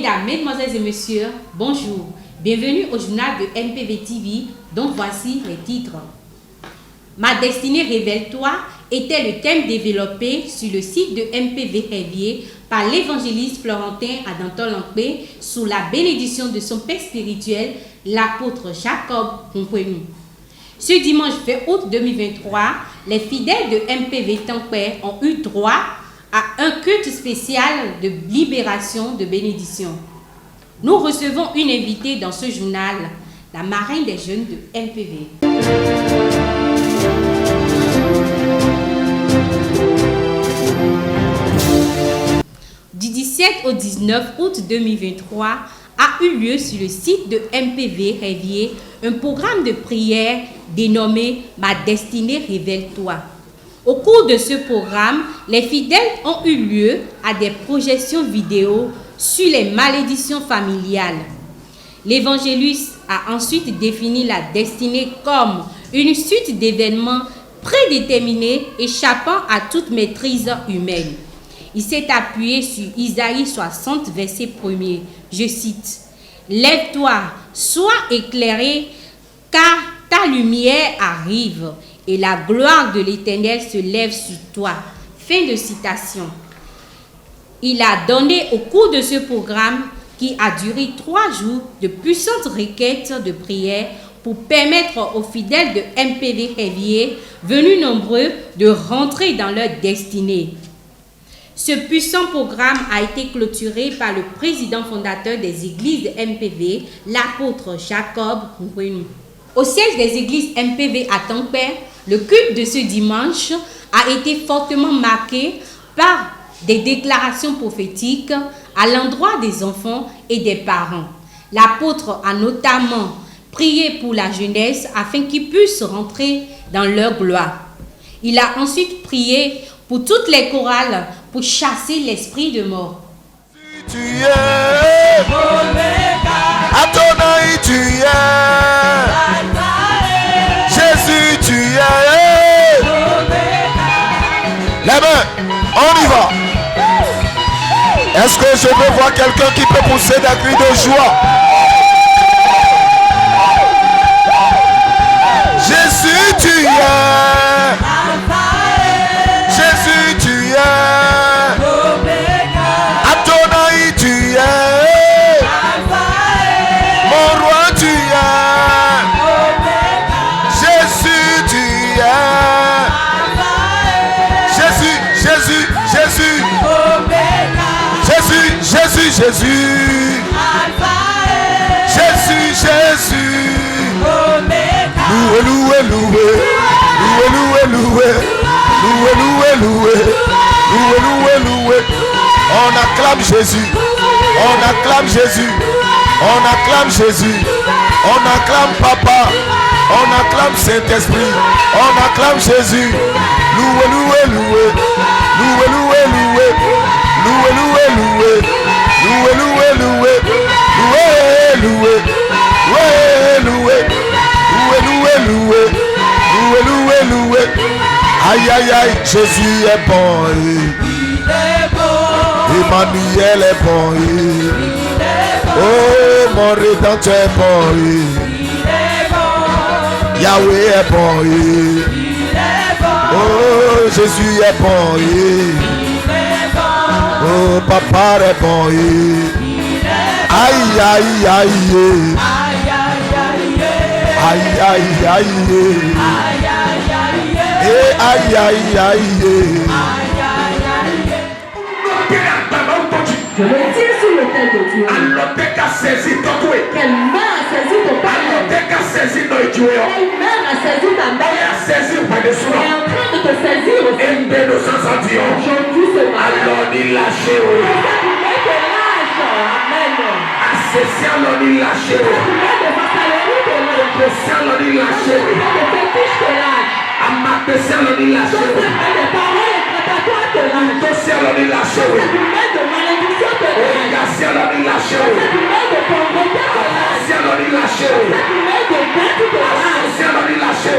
Mesdames, Mesdemoiselles et Messieurs, bonjour. Bienvenue au journal de MPV TV, dont voici les titres. Ma destinée révèle-toi était le thème développé sur le site de MPV Révier par l'évangéliste florentin Adanton Lampé sous la bénédiction de son père spirituel, l'apôtre Jacob Ronkwenu. Ce dimanche 20 août 2023, les fidèles de MPV Tampere ont eu droit à un culte spécial de libération de bénédiction. Nous recevons une invitée dans ce journal, la marraine des jeunes de MPV. Du 17 au 19 août 2023 a eu lieu sur le site de MPV Révier un programme de prière dénommé « Ma destinée révèle-toi ». Au cours de ce programme, les fidèles ont eu lieu à des projections vidéo sur les malédictions familiales. L'évangéliste a ensuite défini la destinée comme une suite d'événements prédéterminés échappant à toute maîtrise humaine. Il s'est appuyé sur Isaïe 60, verset 1er. Je cite, « Lève-toi, sois éclairé, car ta lumière arrive, et la gloire de l'Éternel se lève sur toi. » Fin de citation. Il a donné au cours de ce programme, qui a duré 3 jours, de puissantes requêtes de prière pour permettre aux fidèles de MPV Révier, venus nombreux, de rentrer dans leur destinée. Ce puissant programme a été clôturé par le président fondateur des églises de MPV, l'apôtre Jacob Ronkwenu. Au siège des églises MPV à Tampere, le culte de ce dimanche a été fortement marqué par des déclarations prophétiques à l'endroit des enfants et des parents. L'apôtre a notamment prié pour la jeunesse afin qu'ils puissent rentrer dans leur gloire. Il a ensuite prié pour toutes les chorales pour chasser l'esprit de mort. Tu es Adonai, tu es Jésus, tu es les mains, on y va. Est-ce que je peux voir quelqu'un qui peut pousser des cris de joie? Jésus, tu es Jésus, tu es Adonai, tu es mon roi, tu es Jésus, tu es Jésus, Jésus, Jésus Jésus, Jésus, Jésus Jésus, Jésus loué, loué, loué loué, loué, loué loué, loué, loué loué, loué, loué. On acclame Jésus, on acclame Jésus, on acclame Jésus, on acclame Papa, on acclame Saint-Esprit, on acclame Jésus. Loué, loué, loué loué, loué, loué loué, loué, loué loué, loué, loué loué, loué loué loué loué, loué loué loué. Aïe, aïe, aïe, Jésus est bon. Il est bon. Emmanuel est bon. Oh, mon Rédempteur est bon. Il est bon. Yahweh est bon. Il est bon. Oh, Jésus est bon. Il est bon. Oh, Papa est bon. Il est bon. Aïe, aïe, aïe. Aïe, aïe, aïe. Aïe, aïe, aïe, aïe. Je me tire sur le tel de Dieu. Quelle main a saisi ton père? Quelle main a saisi ta mère? Et en train de te saisir aussi. Aujourd'hui, ce matin. Et ça pourrait te lâche. Amen. Ça pourrait te Vassalerie te lâche. Ça pourrait te fétiche te lâche. Ça pourrait des paroles incantatoires te lâche. Ça pourrait de malédiction te lâche. Ça pourrait de pauvreté te lâche. Ça pourrait de dette te lâche.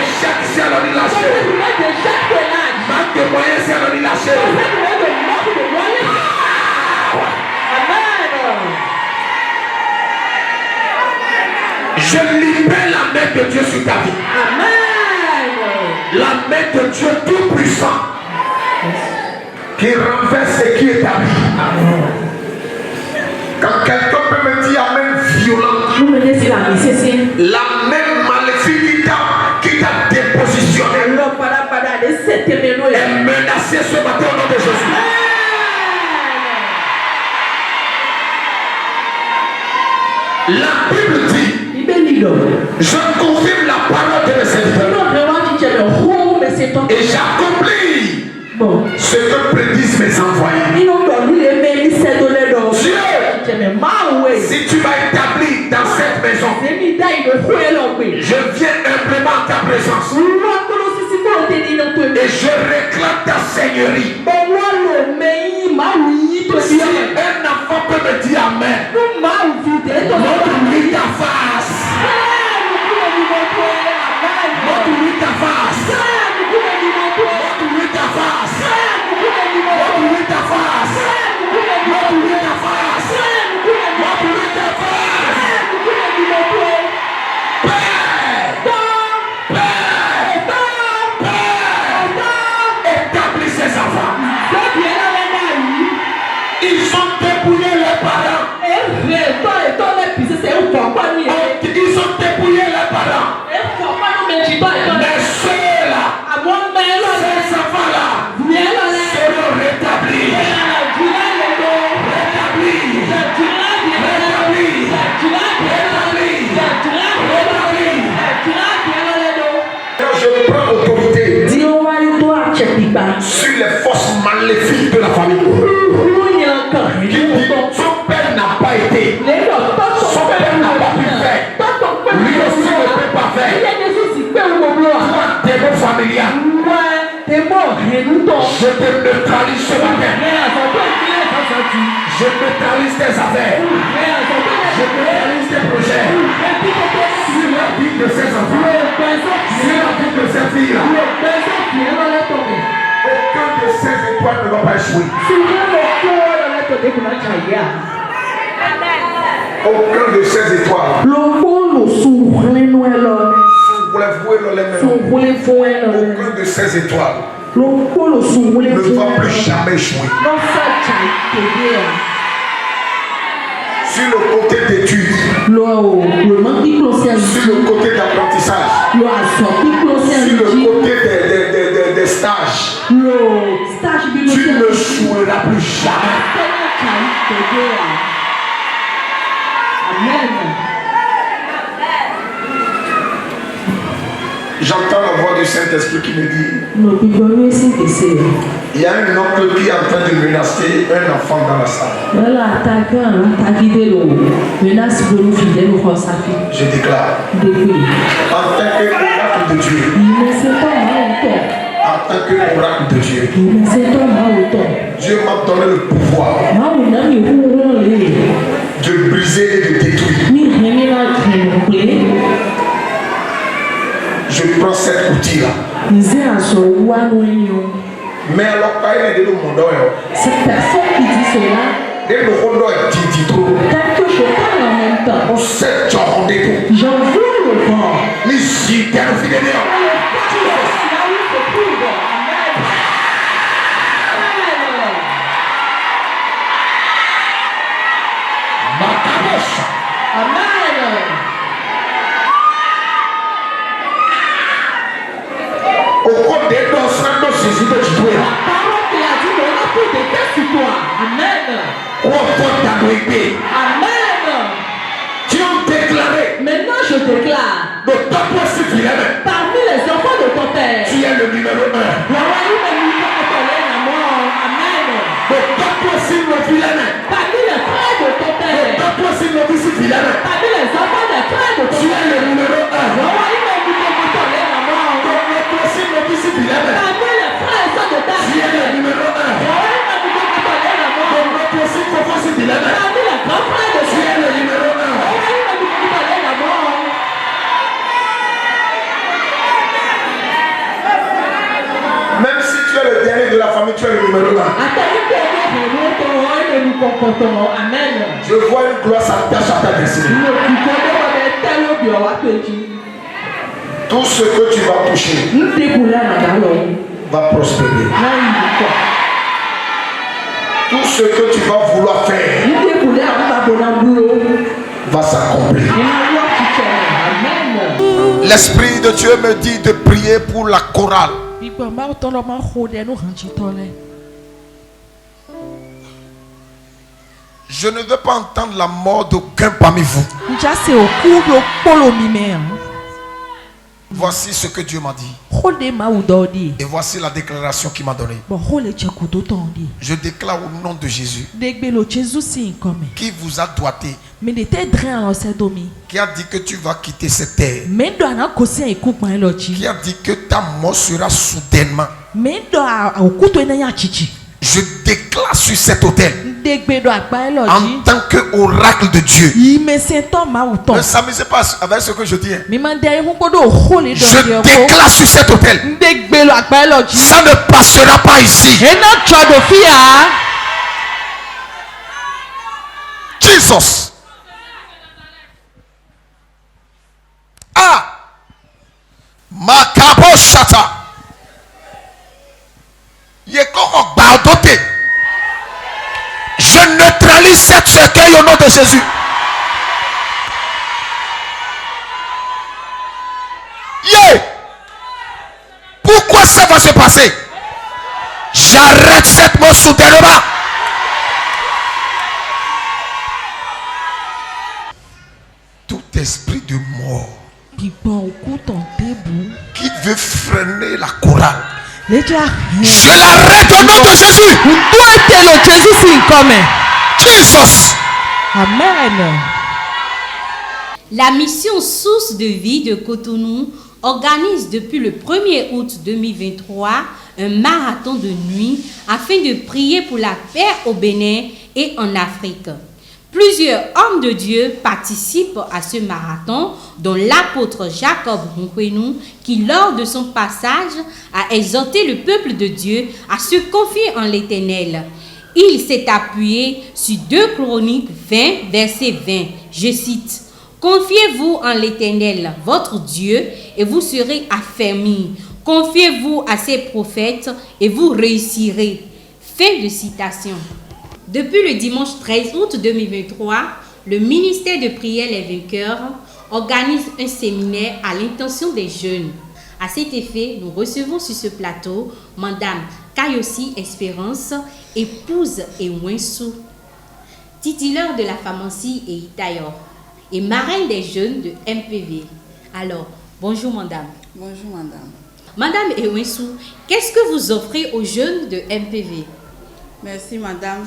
Échec te lâche. Ça pourrait d'échec te lâche. Ça pourrait de manque de moyens. Amen. de Dieu sur ta vie. Amen. La main de Dieu tout puissant qui renverse et qui établit. Quand quelqu'un peut me dire amen violent, Vous me dites la mise, la même maléfique qui t'a dépositionné est menacée ce matin au nom de Jésus. La Bible dit, je confirme la parole de mes serviteurs et j'accomplis ce que prédisent mes envoyés. Dieu, si tu m'as établi dans cette maison, je viens humblement à ta présence et je réclame ta seigneurie. Si un enfant peut me dire amen, montre-lui ta face. Montre-lui ta face. Montre-lui ta face. Montre-lui ta face. Montre-lui ta face. Montre-lui ta face. Établis ses enfants. Ils ont dépouillé les parents. Ils ont dépouillé les parents. Mais ceux-là, ces enfants-là, seront rétablis. Je prends autorité sur les forces maléfiques de la famille. Qui dit son père n'a pas été, son père n'a pas pu faire, lui aussi ne peut pas faire. Toi, démon familial, je te neutralise ce matin. Je neutralise tes affaires. Je neutralise tes projets. Sur la vie de ces enfants, sur la vie de ces filles-là, aucun de ces étoiles ne va pas échouer. Aucun de ces étoiles aucun de ces étoiles ne va plus jamais échouer. Sur le côté d'études, sur le côté d'apprentissage, sur le côté des stages, tu ne joueras plus jamais. Amen. J'entends la voix du Saint-Esprit qui me dit, il y a un oncle qui est en train de menacer un enfant dans la salle. Je déclare, en tant qu'oracle de Dieu, en tant qu'oracle de Dieu, Dieu m'a donné le pouvoir de briser et de détruire. Je prends cet outil-là. Mais alors, quand il est de monde, cette personne qui dit cela, quelque chose en même temps, j'en veux le corps. Au cours des deux semaines, nous saisissons de jouer. La parole qui a dit qu'on a pris des tests sur toi. Amen. Amen. Tu as déclaré. Maintenant je déclare. Parmi les enfants de ton père, Tu es le numéro 1. Amen. Parmi les frères de ton père, parmi les enfants des frères de ton père, Tu es le numéro 1. parmi les frères et sœurs de ta Tu es le numéro 1. parmi les grands frères de Tu es le numéro 1. Même si tu es le dernier de la famille, tu es le numéro 1. Amen. Je vois une gloire s'attache à ta destinée. Tout ce que tu vas toucher va prospérer. Tout ce que tu vas vouloir faire va s'accomplir. L'Esprit de Dieu me dit de prier pour la chorale. Je ne veux pas entendre la mort d'aucun parmi vous. Voici ce que Dieu m'a dit. Et voici la déclaration qu'il m'a donnée. Je déclare au nom de Jésus qui vous a doigté, qui a dit que tu vas quitter cette terre, qui a dit que ta mort sera soudainement. Je déclare sur cet autel en tant qu'oracle de Dieu. Ne s'amusez pas avec ce que je dis. Je déclare sur cet autel. Ça ne passera pas ici. Jesus. Ah. Makabo Shata. Je neutralise cette cercueil au nom de Jésus. Yeah. Pourquoi ça va se passer? J'arrête cette mort soudainement. Tout esprit de mort qui veut freiner la chorale, je l'arrête au nom de Jésus. Jesus. Amen. La mission Source de vie de Cotonou organise depuis le 1er août 2023 un marathon de nuit afin de prier pour la paix au Bénin et en Afrique. Plusieurs hommes de Dieu participent à ce marathon, dont l'apôtre Jacob Nkwenou, qui lors de son passage a exhorté le peuple de Dieu à se confier en l'Éternel. Il s'est appuyé sur 2 Chroniques 20, verset 20. Je cite: « Confiez-vous en l'Éternel, votre Dieu, et vous serez affermis. Confiez-vous à ses prophètes, et vous réussirez. » Fin de citation. Depuis le dimanche 13 août 2023, le ministère de prière Les Vainqueurs organise un séminaire à l'intention des jeunes. À cet effet, nous recevons sur ce plateau Madame Kayosi Espérance, épouse et Ouinsou, titulaire de la pharmacie et Itayor, et marraine des jeunes de MPV. Alors, bonjour Madame. Bonjour Madame. Madame Ouinsou, qu'est-ce que vous offrez aux jeunes de MPV? Merci Madame.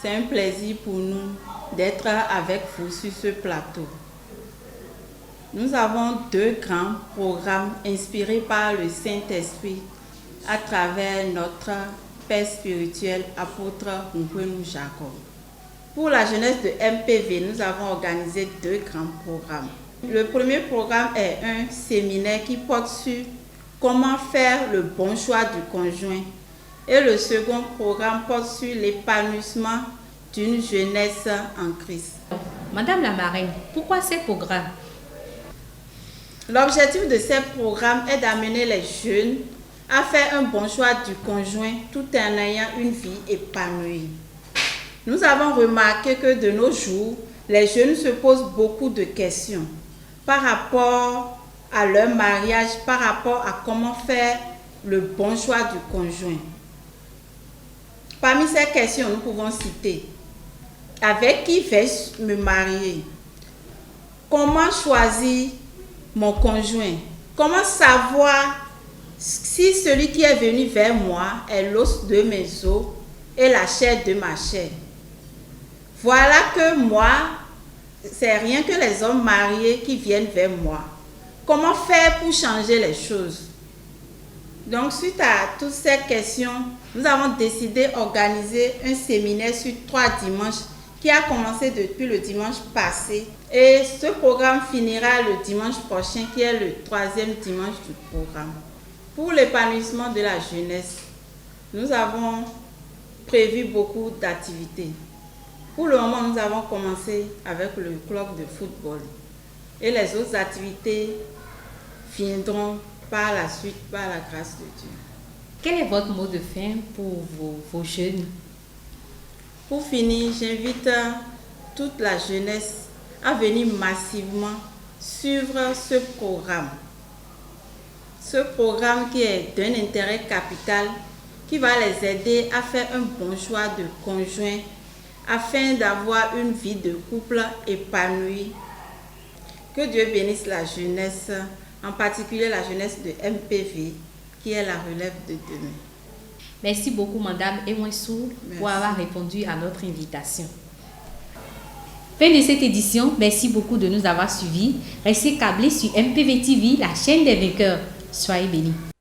C'est un plaisir pour nous d'être avec vous sur ce plateau. Nous avons 2 grands programmes inspirés par le Saint-Esprit à travers notre Père spirituel, apôtre Nkwenou Jacob. Pour la jeunesse de MPV, nous avons organisé 2 grands programmes. Le premier programme est un séminaire qui porte sur comment faire le bon choix du conjoint. Et le second programme porte sur l'épanouissement d'une jeunesse en Christ. Madame la marraine, pourquoi ces programmes? L'objectif de ces programmes est d'amener les jeunes à faire un bon choix du conjoint tout en ayant une vie épanouie. Nous avons remarqué que de nos jours, les jeunes se posent beaucoup de questions par rapport à leur mariage, par rapport à comment faire le bon choix du conjoint. Parmi ces questions, nous pouvons citer: avec qui vais-je me marier? Comment choisir mon conjoint? Comment savoir si celui qui est venu vers moi est l'os de mes os et la chair de ma chair? Voilà que moi, c'est rien que les hommes mariés qui viennent vers moi. Comment faire pour changer les choses? Donc, suite à toutes ces questions, nous avons décidé d'organiser un séminaire sur 3 dimanches qui a commencé depuis le dimanche passé. Et ce programme finira le dimanche prochain, qui est le 3e dimanche du programme. Pour l'épanouissement de la jeunesse, nous avons prévu beaucoup d'activités. Pour le moment, nous avons commencé avec le club de football. Et les autres activités viendront par la suite, par la grâce de Dieu. Quel est votre mot de fin pour vos jeunes? Pour finir, j'invite toute la jeunesse à venir massivement suivre ce programme. Ce programme qui est d'un intérêt capital, qui va les aider à faire un bon choix de conjoint afin d'avoir une vie de couple épanouie. Que Dieu bénisse la jeunesse, en particulier la jeunesse de MPV, qui est la relève de demain. Merci beaucoup, Madame Enwensou, pour avoir répondu à notre invitation. Fin de cette édition, merci beaucoup de nous avoir suivis. Restez câblés sur MPV TV, la chaîne des vainqueurs. Soyez bénis.